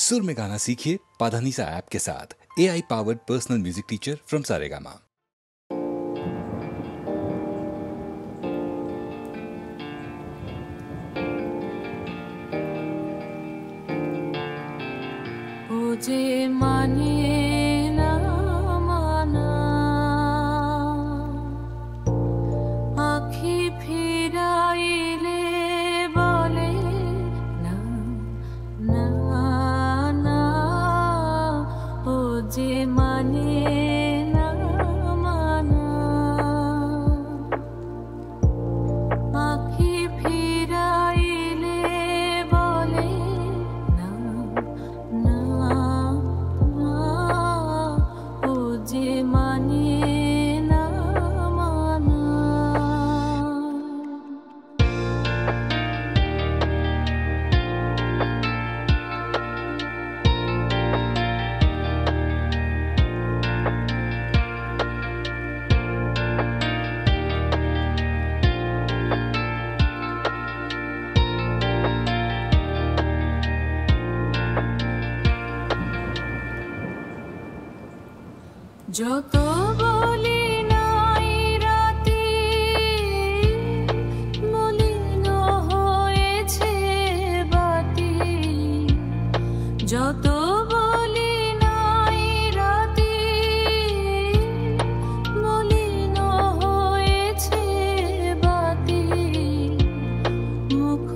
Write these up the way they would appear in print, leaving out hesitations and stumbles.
सुर में गाना सीखिए पाधानीसा ऐप के साथ। AI powered personal music teacher from Saregama. जे माने ना माना आँखी फिराइले बोले ना ना ना ओ जे माने ना माना आँखी फिराइले बोले ना ना जे माने ना माना যত বলি নাই রাতে মলিন হয়েছে বাতি যত বলি নাই রাতে মলিন হয়েছে বাতি মুখ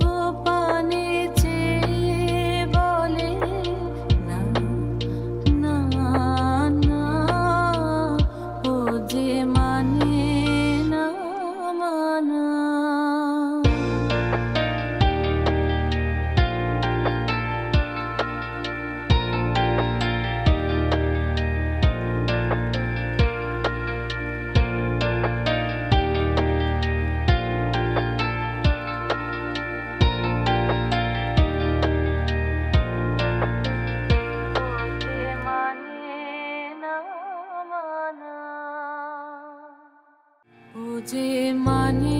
পানে চেয়ে বলে না না না যে মানে না মানা যে মানে